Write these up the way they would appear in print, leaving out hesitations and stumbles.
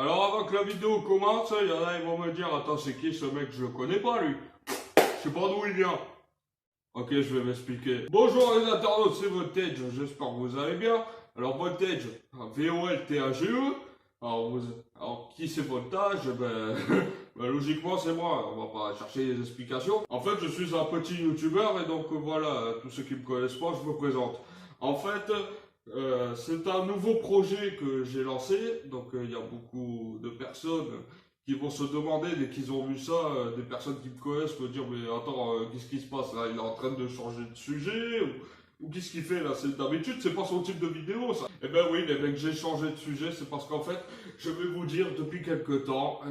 Alors avant que la vidéo commence, il y en a ils vont me dire attends c'est qui ce mec, je le connais pas lui. Je sais pas d'où il vient. Ok, je vais m'expliquer. Bonjour les internautes, c'est Voltage, j'espère que vous allez bien. Alors Voltage, V-O-L-T-A-G-E. Alors qui c'est Voltage? Logiquement c'est moi, on va pas chercher les explications. En fait je suis un petit youtubeur et donc voilà, tous ceux qui me connaissent pas, je me présente. En fait, c'est un nouveau projet que j'ai lancé, donc il y a beaucoup de personnes qui vont se demander dès qu'ils ont vu ça, des personnes qui me connaissent me dire mais attends, qu'est-ce qui se passe là, il est en train de changer de sujet ou qu'est-ce qu'il fait là? C'est d'habitude, c'est pas son type de vidéo ça. Eh ben oui, les mecs, j'ai changé de sujet, c'est parce qu'en fait, je vais vous dire depuis quelques temps,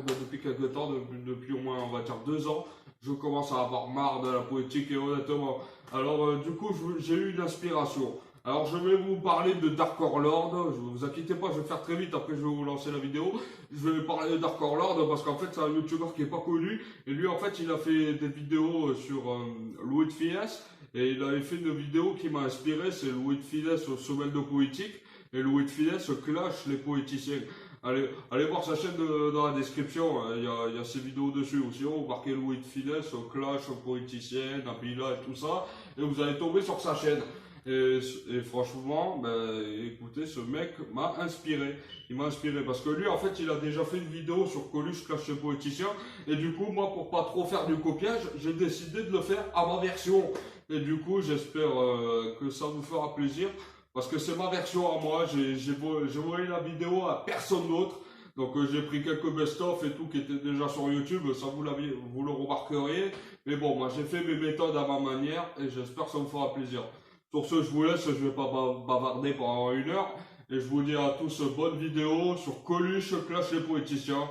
depuis au moins on va dire 2 ans, je commence à avoir marre de la politique et honnêtement. Alors du coup, j'ai eu une inspiration. Alors je vais vous parler de Dark Lord, je vous inquiétez pas, je vais faire très vite, après je vais vous lancer la vidéo. Je vais parler de Dark Lord parce qu'en fait c'est un youtubeur qui est pas connu. Et lui en fait il a fait des vidéos sur Louis de Finesse. Et il avait fait une vidéo qui m'a inspiré, c'est Louis de Finesse au sommet de politique. Et Louis de Finesse clash les politiciens. Allez voir sa chaîne dans la description, il y a ses vidéos dessus. Ou sinon vous marquez Louis de Finesse, clash politiciens, Nabila et tout ça. Et vous allez tomber sur sa chaîne. Et franchement, écoutez, ce mec m'a inspiré. Il m'a inspiré parce que lui, en fait, il a déjà fait une vidéo sur Coluche clash les politiciens. Et du coup, moi, pour pas trop faire du copiage, j'ai décidé de le faire à ma version. Et du coup, j'espère que ça vous fera plaisir. Parce que c'est ma version à moi. J'ai volé la vidéo à personne d'autre. Donc j'ai pris quelques best-of et tout qui étaient déjà sur YouTube. Ça vous le remarqueriez. Mais bon, moi, j'ai fait mes méthodes à ma manière. Et j'espère que ça vous fera plaisir. Sur ce, je vous laisse, je vais pas bavarder pendant 1 heure. Et je vous dis à tous bonne vidéo sur Coluche clash les politiciens.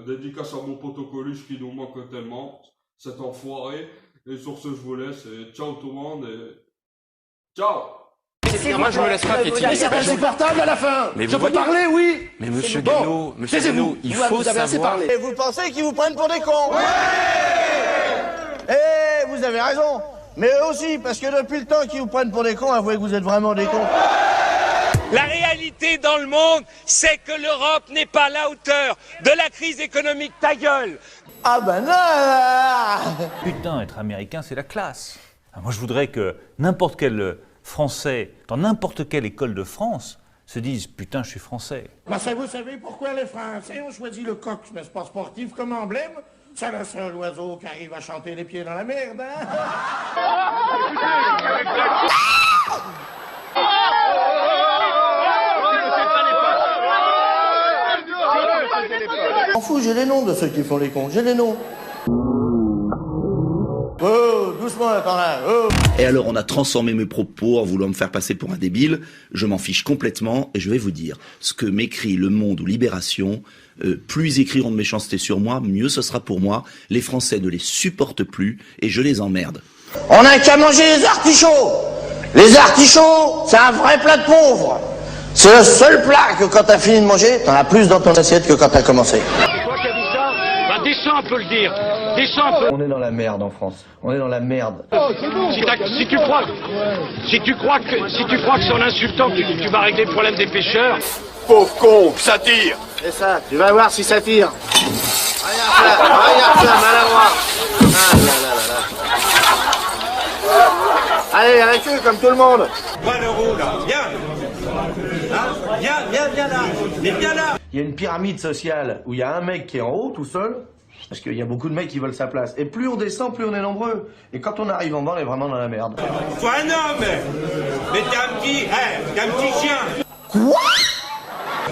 Dédicace à mon poteau Coluche qui nous manque tellement, cet enfoiré. Et sur ce, je vous laisse et ciao tout le monde et ciao. Moi, je me laisse pas piétiner. Mais c'est insupportable à la fin. Mais je peux parler, oui. Mais monsieur Guénaud, il faut vous avez assez savoir... parlé. Et vous pensez qu'ils vous prennent pour des cons? Ouais. Eh, vous avez raison. Mais eux aussi, parce que depuis le temps qu'ils vous prennent pour des cons, avouez que vous êtes vraiment des cons. La réalité dans le monde, c'est que l'Europe n'est pas à la hauteur de la crise économique. Ta gueule! Ah ben non. Putain, être américain, c'est la classe. Moi, je voudrais que n'importe quel Français, dans n'importe quelle école de France, se dise « Putain, je suis français ». Bah, vous savez pourquoi les Français ont choisi le coq, n'est-ce pas sportif, comme emblème? C'est le seul oiseau qui arrive à chanter les pieds dans la merde, hein? Je m'en fous, j'ai les noms de ceux qui font les cons, j'ai les noms. Oh, doucement là quand même, oh. Et alors on a transformé mes propos en voulant me faire passer pour un débile. Je m'en fiche complètement et je vais vous dire, ce que m'écrit Le Monde ou Libération, plus ils écriront de méchanceté sur moi, mieux ce sera pour moi. Les Français ne les supportent plus et je les emmerde. On n'a qu'à manger les artichauts. Les artichauts, c'est un vrai plat de pauvre. C'est le seul plat que quand t'as fini de manger, t'en as plus dans ton assiette que quand t'as commencé. C'est toi qui as dit ça? Bah descends un peu le dire. Descends un peu. On est dans la merde en France. On est dans la merde. Si tu crois que c'est en insultant que tu vas régler le problème des pêcheurs. Pauvre con, ça tire. C'est ça, tu vas voir si ça tire. Regarde ça, maladroit. Ah là là là là. Allez, avec eux comme tout le monde. Va le roux là, viens. Hein? Viens là. Mais viens là. Il y a une pyramide sociale où il y a un mec qui est en haut tout seul, parce qu'il y a beaucoup de mecs qui veulent sa place. Et plus on descend, plus on est nombreux. Et quand on arrive en bas, on est vraiment dans la merde. Sois un homme. Mais t'es un petit chien. Quoi?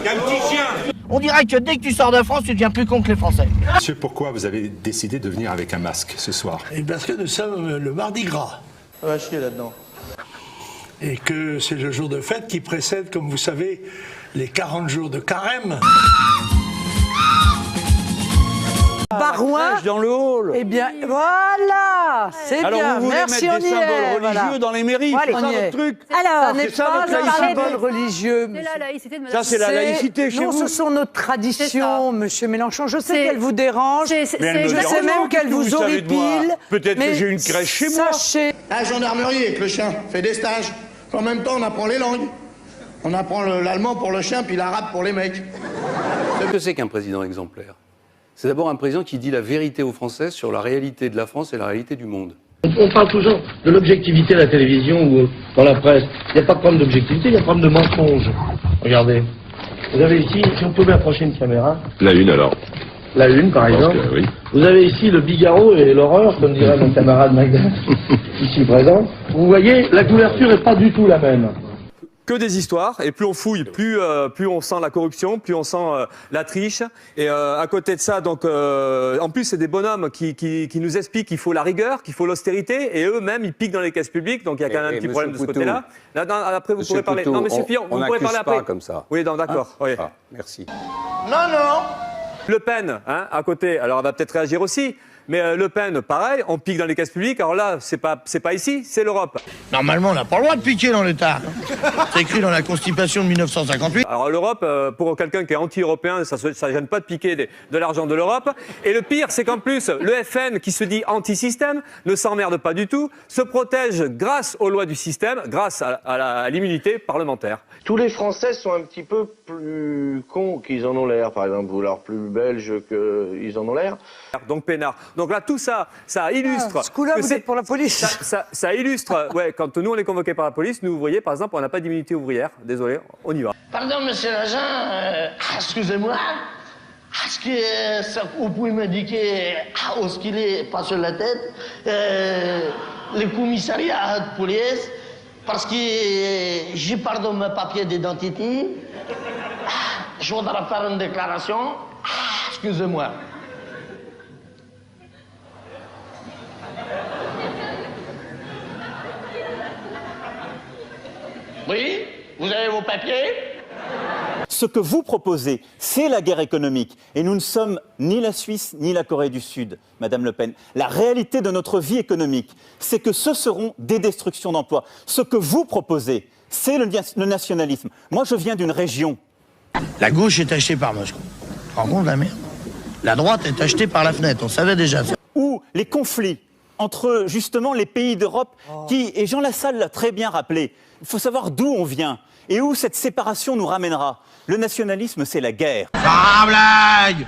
T'es un petit chien. On dirait que dès que tu sors de France, tu deviens plus con que les Français. Monsieur, pourquoi vous avez décidé de venir avec un masque ce soir? Et parce que nous sommes le mardi gras. On va chier là-dedans. Et que c'est le jour de fête qui précède, comme vous savez, les 40 jours de carême. Barouin dans le hall. Eh bien, voilà, c'est bien. Vous voulez merci, mettre on des y symboles est. religieux Voilà. dans les mairies, Allez, c'est ça on y est. votre truc? Alors, C'est ça votre un laïcité? symbole religieux. C'est la laïcité de Ça, c'est la laïcité chez non, vous? ce sont nos traditions, monsieur Mélenchon. Je sais qu'elle vous dérange. Mais elle me Je dérange sais pas, même qu'elle qu'est-ce que vous savez de moi? horripile. Peut-être que mais j'ai une crèche chez moi. Sachez. La gendarmerie avec le chien fait des stages. En même temps, on apprend les langues. On apprend l'allemand pour le chien, puis l'arabe pour les mecs. C'est Qu'est-ce que c'est qu'un président exemplaire? C'est d'abord un président qui dit la vérité aux Français sur la réalité de la France et la réalité du monde. On parle toujours de l'objectivité à la télévision ou dans la presse. Il n'y a pas de problème d'objectivité, il y a un problème de mensonge. Regardez. Vous avez ici, si on pouvait approcher une caméra. La une alors. La une, par exemple. Oui. Vous avez ici le Figaro et l'horreur, comme dirait mon camarade Magda, ici présent. Vous voyez, la couverture n'est pas du tout la même. Que des histoires, et plus on fouille, plus on sent la corruption, plus on sent la triche. Et à côté de ça, donc, en plus, c'est des bonhommes qui nous expliquent qu'il faut la rigueur, qu'il faut l'austérité, et eux-mêmes, ils piquent dans les caisses publiques, donc il y a quand même un petit problème de ce côté-là. Après, vous pourrez parler. Non, monsieur Fillon, vous pourrez parler après. Pas comme ça. Oui, d'accord. Oui. Ah, merci. Non. Le Pen, hein, à côté, alors elle va peut-être réagir aussi. Mais Le Pen, pareil, on pique dans les caisses publiques. Alors là, c'est pas ici, c'est l'Europe. Normalement, on n'a pas le droit de piquer dans l'État. C'est écrit dans la Constitution de 1958. Alors l'Europe, pour quelqu'un qui est anti-européen, ça gêne pas de piquer de l'argent de l'Europe. Et le pire, c'est qu'en plus, le FN, qui se dit anti-système, ne s'emmerde pas du tout, se protège grâce aux lois du système, grâce à l'immunité parlementaire. Tous les Français sont un petit peu plus cons qu'ils en ont l'air, par exemple, ou alors plus belges qu'ils en ont l'air. Donc peinard. Donc là, tout ça, ça illustre... Ce coup-là, vous êtes pour la police. Ça illustre, ouais, quand nous, on est convoqués par la police, nous, vous voyez, par exemple, on n'a pas d'immunité ouvrière. Désolé, on y va. Pardon, monsieur l'agent, excusez-moi. Est-ce que vous pouvez m'indiquer où est-ce qu'il est, pas sur la tête, le commissariat de police, parce que j'ai perdu mes papiers d'identité. Je voudrais faire une déclaration. Excusez-moi. Oui, vous avez vos papiers? Ce que vous proposez, c'est la guerre économique. Et nous ne sommes ni la Suisse, ni la Corée du Sud, Madame Le Pen. La réalité de notre vie économique, c'est que ce seront des destructions d'emplois. Ce que vous proposez, c'est le nationalisme. Moi, je viens d'une région. La gauche est achetée par Moscou. En compte la merde. La droite est achetée par la fenêtre. On savait déjà ça. Où les conflits entre, justement, les pays d'Europe qui, et Jean Lassalle l'a très bien rappelé, il faut savoir d'où on vient et où cette séparation nous ramènera. Le nationalisme, c'est la guerre. Ah, blague!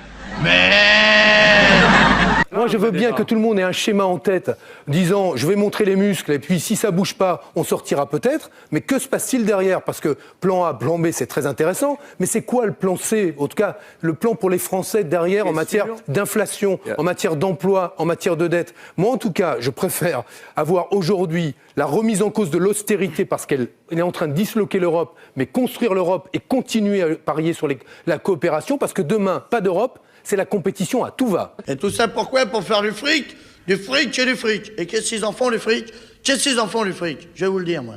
Moi, je veux bien que tout le monde ait un schéma en tête, disant je vais montrer les muscles, et puis si ça bouge pas, on sortira peut-être. Mais que se passe-t-il derrière? Parce que plan A, plan B, c'est très intéressant, mais c'est quoi le plan C? En tout cas, le plan pour les Français derrière en matière d'inflation, en matière d'emploi, en matière de dette. Moi, en tout cas, je préfère avoir aujourd'hui la remise en cause de l'austérité parce qu'elle est en train de disloquer l'Europe, mais construire l'Europe et continuer à parier sur la coopération, parce que demain, pas d'Europe, c'est la compétition à tout va. Et tout ça pourquoi? Pour faire du fric et du fric. Et qu'est-ce qu'ils en font, du fric? Qu'est-ce qu'ils en font, du fric? Je vais vous le dire, moi.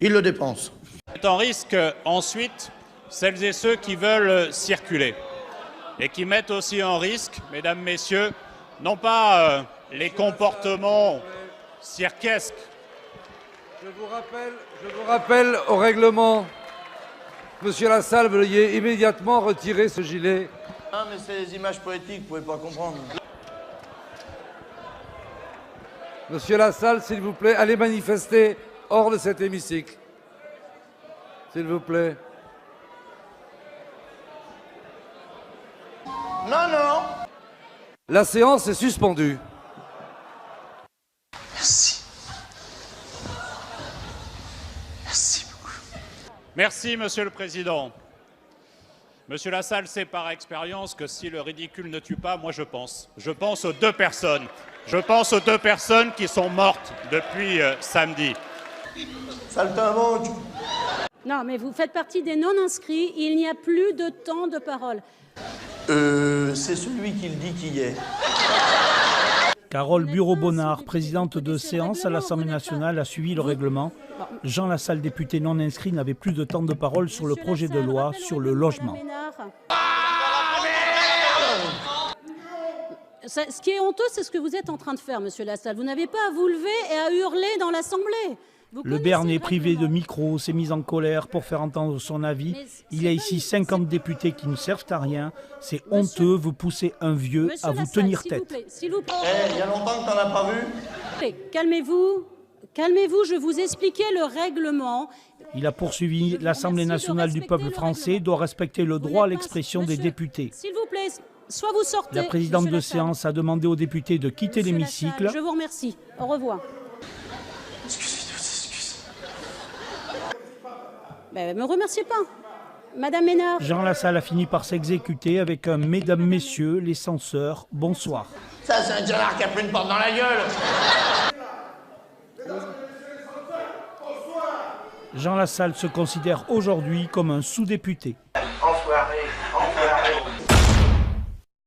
Ils le dépensent. C'est en risque, ensuite, celles et ceux qui veulent circuler. Et qui mettent aussi en risque, mesdames, messieurs, non pas les comportements cirquesques. Je vous rappelle au règlement. Monsieur Lassalle, veuillez immédiatement retirer ce gilet. Non, mais c'est des images poétiques, vous pouvez pas comprendre. Monsieur Lassalle, s'il vous plaît, allez manifester hors de cet hémicycle. S'il vous plaît. Non. La séance est suspendue. Merci. Merci, Monsieur le Président. Monsieur Lassalle sait par expérience que si le ridicule ne tue pas, moi je pense. Je pense aux deux personnes. Je pense aux deux personnes qui sont mortes depuis samedi. Saltimbanque. Non, mais vous faites partie des non-inscrits. Il n'y a plus de temps de parole. C'est celui qui le dit qui y est. Carole Bureau-Bonnard, présidente de séance à l'Assemblée nationale, a suivi le règlement. Jean Lassalle, député non inscrit, n'avait plus de temps de parole sur le projet de loi sur le logement. Ce qui est honteux, c'est ce que vous êtes en train de faire, Monsieur Lassalle. Vous n'avez pas à vous lever et à hurler dans l'Assemblée. Le Béarnais privé de micro s'est mis en colère pour faire entendre son avis. Il y a ici 50 députés qui ne servent à rien. C'est honteux, vous poussez un vieux à vous tenir tête. S'il vous plaît, s'il vous plaît. Il y a longtemps que t'en as pas vu. Calmez-vous, Calmez-vous, je vous expliquais le règlement. Il a poursuivi l'Assemblée nationale du peuple français doit respecter le droit à l'expression des députés. S'il vous plaît, soit vous sortez. La présidente de séance a demandé aux députés de quitter l'hémicycle. Je vous remercie. Au revoir. Ben, me remerciez pas. Madame Ménard. Jean Lassalle a fini par s'exécuter avec un « Mesdames, Messieurs, les censeurs, bonsoir ». Ça, c'est un canard qui a pris une porte dans la gueule. Jean Lassalle se considère aujourd'hui comme un sous-député. Enfoiré, enfoiré.